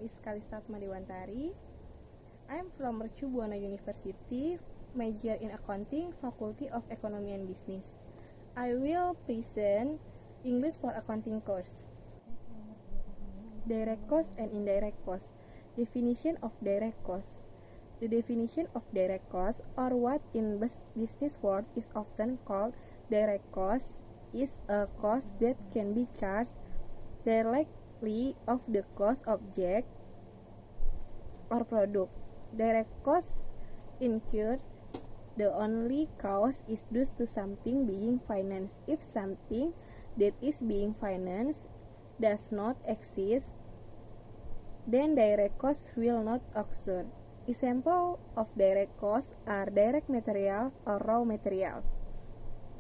is Kalistat Madiwantari. I am from Mercu Buana University, major in accounting, Faculty of Economy and Business. I will present English for accounting course. Direct cost and indirect cost. Definition of direct cost. The definition of direct cost, or what in business world is often called direct cost, is a cost that can be charged directly of the cost object or product. Direct costs incur the only cost is due to something being financed. If something that is being financed does not exist, then direct costs will not occur. Examples of direct costs are direct materials or raw materials.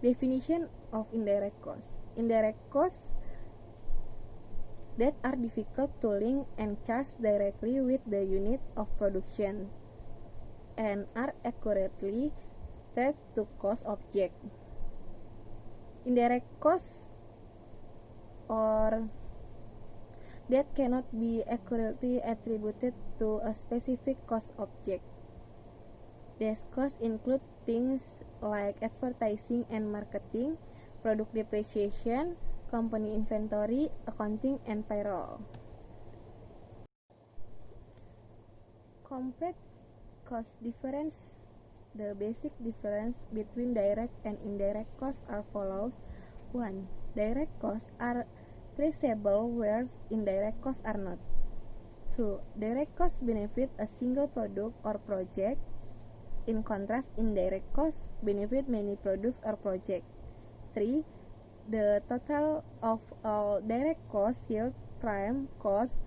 Definition of indirect costs. Indirect costs that are difficult to link and charge directly with the unit of production and are accurately traced to cost object. Indirect costs or that cannot be accurately attributed to a specific cost object. These costs include things like advertising and marketing, product depreciation, company inventory, accounting, and payroll. Complete cost difference. The basic difference between direct and indirect costs are follows. 1. Direct costs are traceable, whereas indirect costs are not. 2. Direct costs benefit a single product or project. In contrast, indirect costs benefit many products or projects. 3. The total of all direct costs yield prime cost,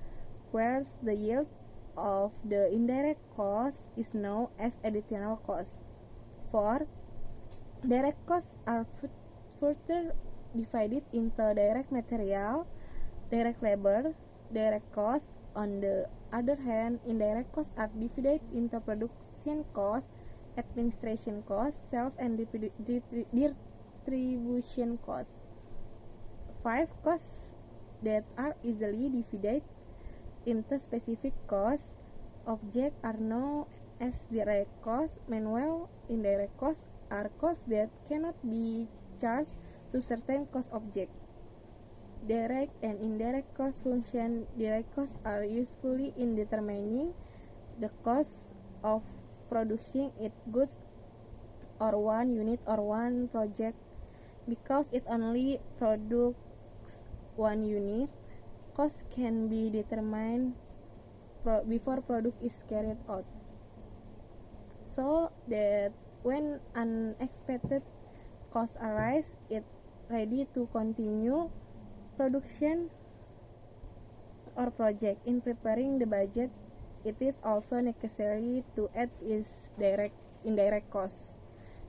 whereas the yield of the indirect cost is known as additional cost. 4. Direct costs are further divided into direct material, direct labor, direct costs. On the other hand, indirect costs are divided into production costs, administration costs, sales and distribution costs. 5. Costs that are easily divided into specific cost objects are known as direct costs. Meanwhile, indirect costs are costs that cannot be charged to certain cost object. Direct and indirect cost function. Direct costs are useful in determining the cost of producing its goods or one unit or one project. Because it only produces one unit, cost can be determined before product is carried out, so that when unexpected costs arise, it ready to continue production or project. In preparing the budget, it is also necessary to add its indirect costs,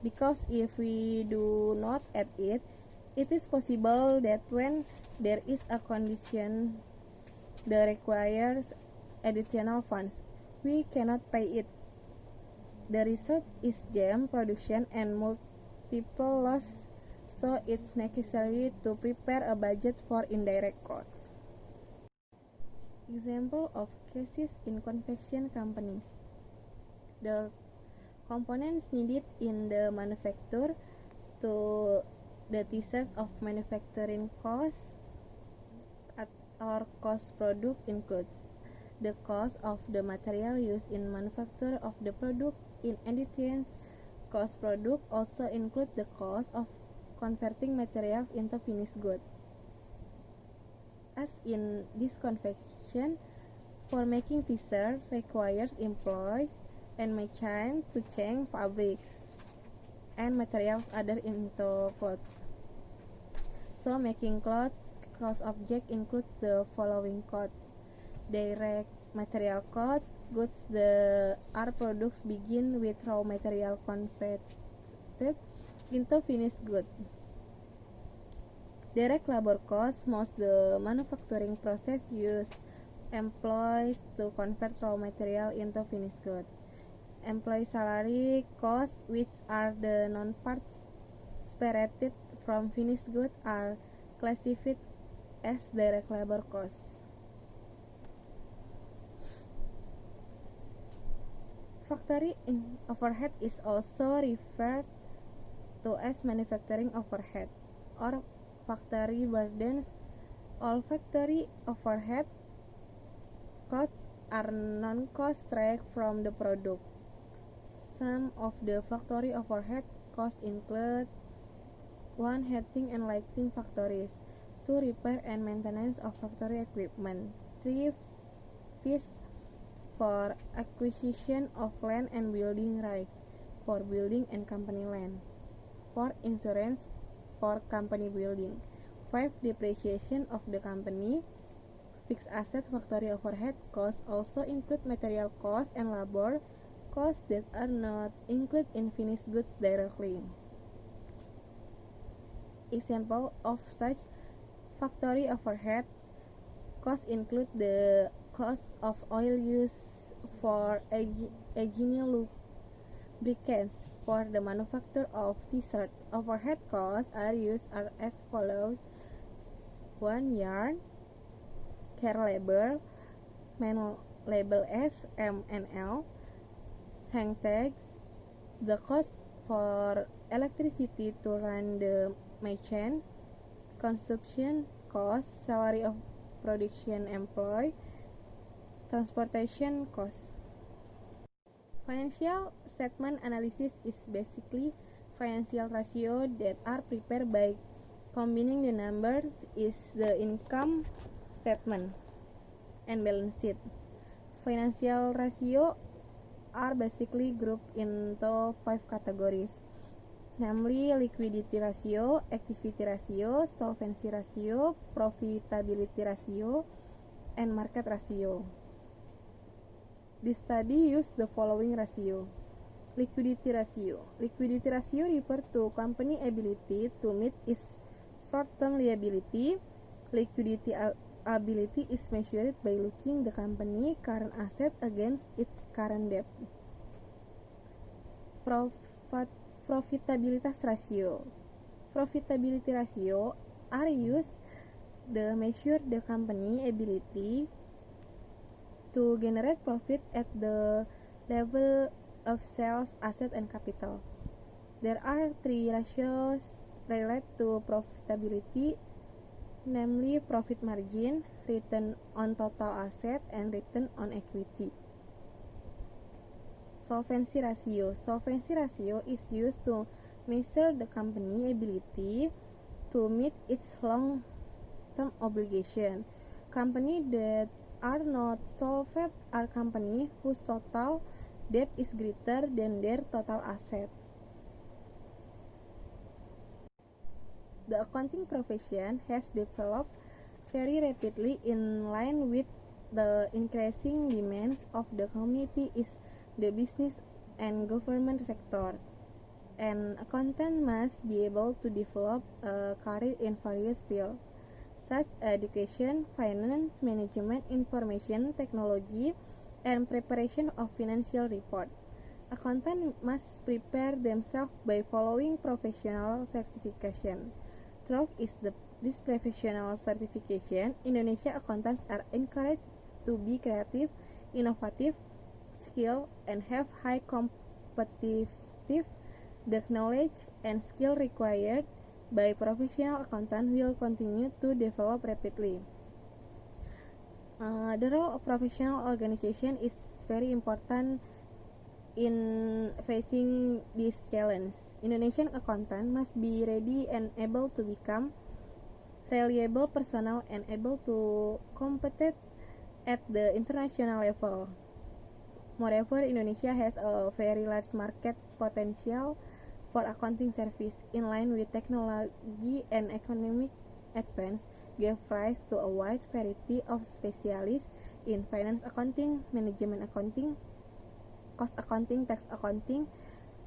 because if we do not add it, it is possible that when there is a condition that requires additional funds, we cannot pay it. The result is jam production and multiple loss, so it's necessary to prepare a budget for indirect costs. Example of cases in confection companies. The components needed in the manufacture to the t-shirt of manufacturing costs or cost product includes the cost of the material used in manufacture of the product. In addition, cost product also include the cost of converting materials into finished goods. As in this confection, for making t-shirt requires employees and machines to change fabrics and materials other into clothes. So making clothes cost object includes the following costs. Direct material costs. Goods that are products begin with raw material converted into finished goods. Direct labor costs. Most the manufacturing process use employees to convert raw material into finished goods. Employee salary costs, which are the non-parts separated from finished goods, are classified as direct labor costs. Factory overhead is also referred to as manufacturing overhead or factory burdens. All factory overhead costs are non-cost derived from the product. Some of the factory overhead costs include 1. Heating and lighting factories, 2. Repair and maintenance of factory equipment, 3. Fees for acquisition of land and building rights for building and company land, 4. Insurance for company building, 5. Depreciation of the company. Fixed asset factory overhead costs also include material costs and labor costs that are not included in finished goods directly. Example of such factory overhead costs include the cost of oil used for engine lubricants for the manufacture of t-shirt. Overhead costs are used as follows: 1. Yarn, care labor, manual label S, M, and L, hang tags, the cost for electricity to run the machine, consumption costs, salary of production employee, transportation costs. Financial statement analysis is basically financial ratio that are prepared by combining the numbers is the income statement and balance sheet. Financial ratio are basically grouped into 5 categories, namely liquidity ratio, activity ratio, solvency ratio, profitability ratio, and market ratio. This study used the following ratio. Liquidity ratio. Liquidity ratio refers to company ability to meet its short-term liability. Liquidity ability is measured by looking the company current asset against its current debt. Profitability ratio. Profitability ratio are used to measure the company ability to generate profit at the level of sales, asset, and capital. There are 3 ratios related to profitability, namely profit margin, return on total asset, and return on equity. Solvency ratio. Solvency ratio is used to measure the company ability to meet its long-term obligation. Companies that are not solvent are companies whose total debt is greater than their total asset. The accounting profession has developed very rapidly in line with the increasing demands of the community is the business and government sector. An accountant must be able to develop a career in various fields, such as education, finance, management, information technology, and preparation of financial report. Accountants must prepare themselves by following professional certification. Through this professional certification, Indonesian accountants are encouraged to be creative, innovative, skilled, and have high competitive. The knowledge and skill required by professional accountants will continue to develop rapidly. The role of professional organization is very important in facing this challenge. Indonesian accountants must be ready and able to become reliable personnel and able to compete at the international level. Moreover, Indonesia has a very large market potential for accounting service. In line with technology and economic advance, gave rise to a wide variety of specialists in finance accounting, management accounting, cost accounting, tax accounting,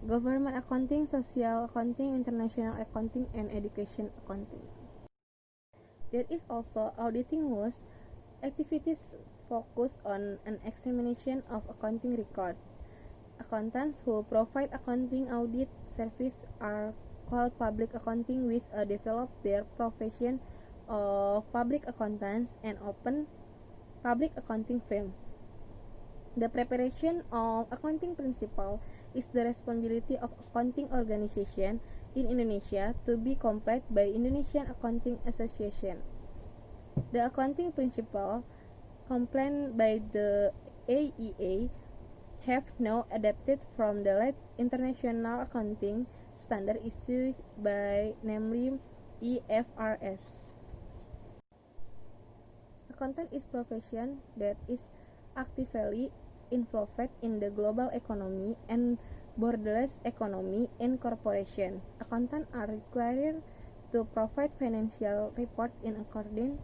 government accounting, social accounting, international accounting, and education accounting. There is also auditing whose activities focus on an examination of accounting record. Accountants who provide accounting audit service are called public accounting, which develop their profession of public accountants and open public accounting firms. The preparation of accounting principle is the responsibility of accounting organization in Indonesia to be complied by Indonesian Accounting Association. The accounting principle complied by the AEA have now adapted from the latest international accounting standard issued by namely IFRS. Accountant is profession that is actively involved in the global economy and borderless economy and corporation. Accountants are required to provide financial reports in accordance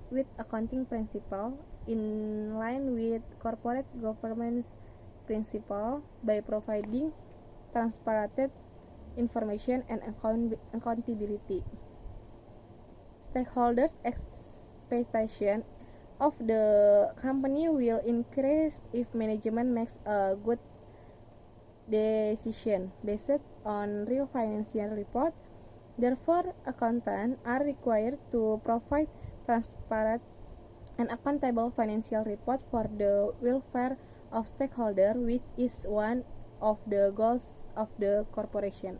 with accounting principles in line with corporate governance principles by providing transparent information and accountability. Stakeholders' expectation of the company will increase if management makes a good decision based on real financial report. Therefore, accountants are required to provide transparent and accountable financial report for the welfare of stakeholders, which is one of the goals of the corporation.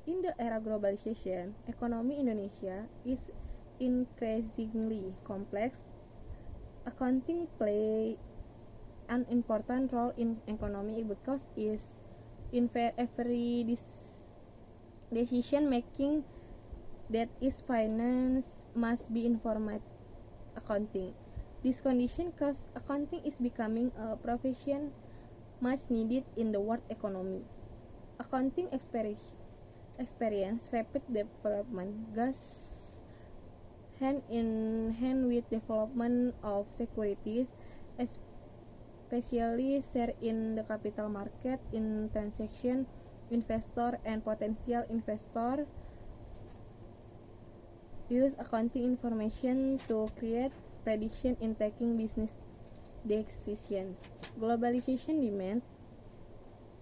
In the era globalization, economy Indonesia is increasingly complex. Accounting play an important role in economy because in every decision making that is finance must be informed accounting. This condition cause accounting is becoming a profession much needed in the world economy. Accounting experience rapid development goes hand in hand with development of securities, especially share in the capital market in transaction investor and potential investor use accounting information to create prediction in taking business decisions. Globalization demands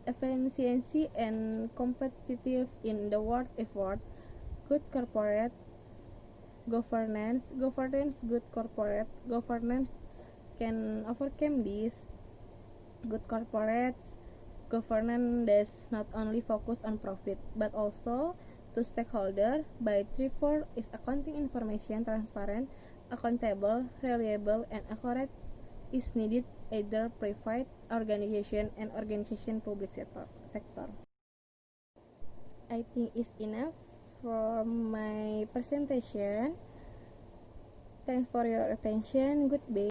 efficiency and competitive in the world effort. Good corporate governance good corporate governance can overcome this. Good corporate governance does not only focus on profit but also to stakeholder by therefore is accounting information transparent, accountable, reliable, and accurate is needed either private organization and organization public sector. I think it's enough for my presentation. Thanks for your attention. Goodbye.